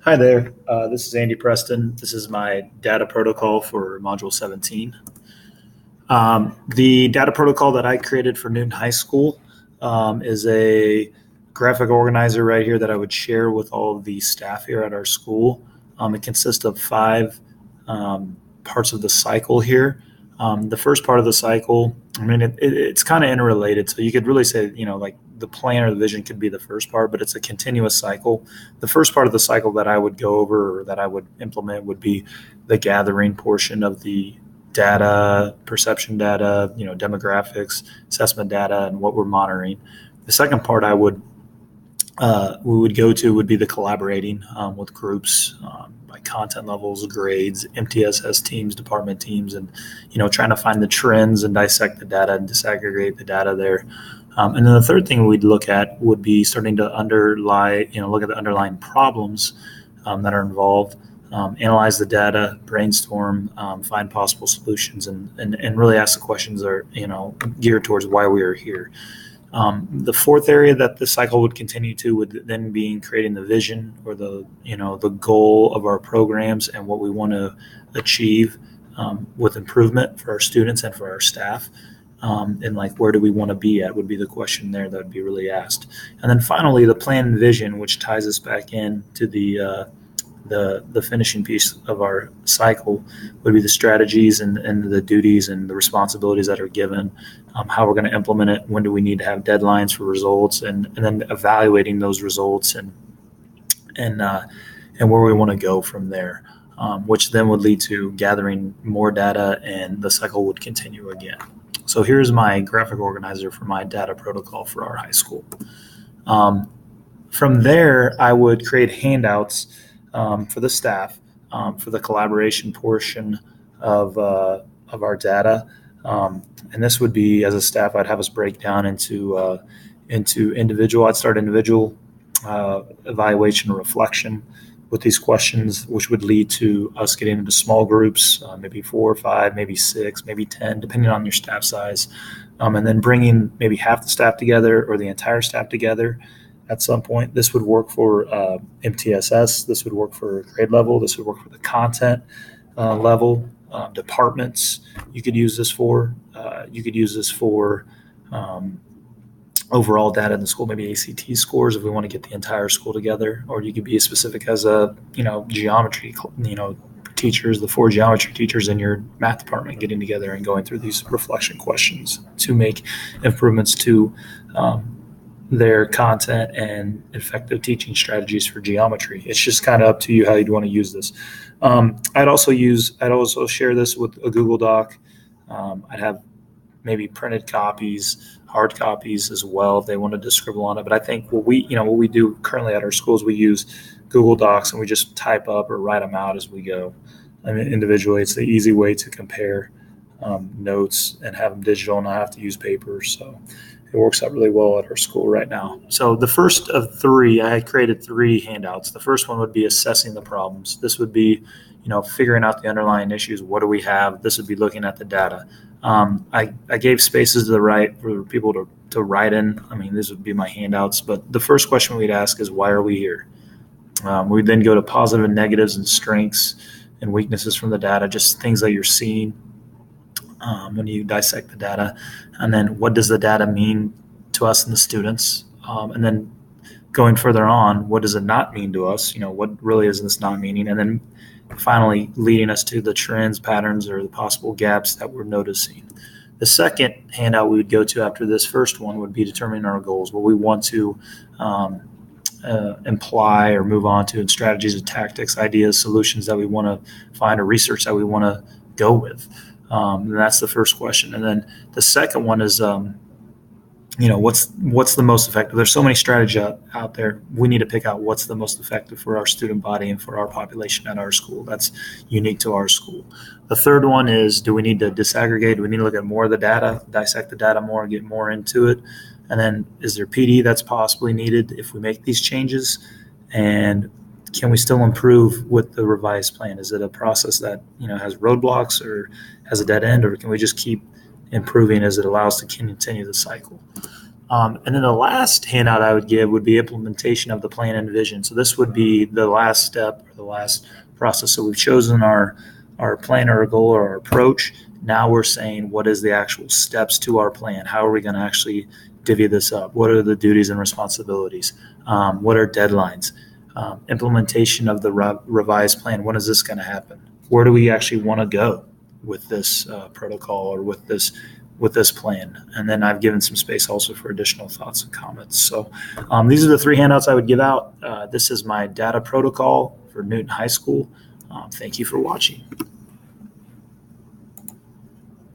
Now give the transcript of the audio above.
Hi there. This is Andy Preston. This is my data protocol for Module 17. The data protocol that I created for Newton High School is a graphic organizer right here that I would share with all of the staff here at our school. It consists of five parts of the cycle here. The first part of the cycle, it's kind of interrelated. So you could really say, like the plan or the vision could be the first part, but it's a continuous cycle. The first part of the cycle that I would go over or that I would implement would be the gathering portion of the data, perception data, demographics, assessment data, and what we're monitoring. The second part we would go to would be the collaborating with groups by content levels, grades, MTSS teams, department teams, and trying to find the trends and dissect the data and disaggregate the data there. And then the third thing we'd look at would be starting to look at the underlying problems that are involved, analyze the data, brainstorm, find possible solutions, and really ask the questions that are geared towards why we are here. The fourth area that the cycle would continue to would then be creating the vision or the goal of our programs and what we want to achieve with improvement for our students and for our staff. And where do we want to be at would be the question there that would be really asked. And then finally, the plan and vision, which ties us back in to the finishing piece of our cycle, would be the strategies and the duties and the responsibilities that are given, how we're going to implement it, when do we need to have deadlines for results, and then evaluating those results and where we want to go from there, which then would lead to gathering more data, and the cycle would continue again. So here's my graphic organizer for my data protocol for our high school. From there, I would create handouts for the staff for the collaboration portion of our data. And this would be, as a staff, I'd have us break down into individual. I'd start individual evaluation or reflection with these questions, which would lead to us getting into small groups, maybe 4 or 5, maybe 6, maybe 10, depending on your staff size, and then bringing maybe half the staff together or the entire staff together at some point. This would work for MTSS. This would work for grade level. This would work for the content level, departments. You could use this for. You could use this for overall data in the school, maybe ACT scores if we want to get the entire school together, or you could be as specific as geometry, teachers, the 4 geometry teachers in your math department getting together and going through these reflection questions to make improvements to their content and effective teaching strategies for geometry. It's just kind of up to you how you'd want to use this. I'd also share this with a Google Doc. I'd have maybe printed copies, hard copies as well if they wanted to scribble on it. But I think what we do currently at our schools, we use Google Docs and we just type up or write them out as we go. Individually, it's the easy way to compare notes and have them digital and not have to use paper. So it works out really well at our school right now. So the first of 3, I had created 3 handouts. The first one would be assessing the problems. This would be, figuring out the underlying issues. What do we have? This would be looking at the data. I gave spaces to the right for people to write in. This would be my handouts. But the first question we'd ask is, why are we here? We'd then go to positive and negatives and strengths and weaknesses from the data, just things that you're seeing when you dissect the data. And then what does the data mean to us and the students? And then going further on, what does it not mean to us? What really is this not meaning? And then finally leading us to the trends, patterns, or the possible gaps that we're noticing. The second handout we would go to after this first one would be determining our goals, what we want to imply or move on to, and strategies and tactics, ideas, solutions that we want to find, or research that we want to go with. And that's the first question. And then the second one is, what's the most effective? There's so many strategies out there. We need to pick out what's the most effective for our student body and for our population at our school. That's unique to our school. The third one is, do we need to disaggregate? Do we need to look at more of the data, dissect the data more, and get more into it? And then is there PD that's possibly needed if we make these changes? And can we still improve with the revised plan? Is it a process that has roadblocks or has a dead end, or can we just keep improving as it allows to continue the cycle? And then the last handout I would give would be implementation of the plan and vision. So this would be the last step or the last process. So we've chosen our plan or our goal or our approach. Now we're saying, what is the actual steps to our plan? How are we going to actually divvy this up? What are the duties and responsibilities? What are deadlines? Implementation of the revised plan. When is this going to happen? Where do we actually want to go with this protocol or with this plan? And then I've given some space also for additional thoughts and comments. So these are the 3 handouts I would give out. This is my data protocol for Newton High School. Thank you for watching.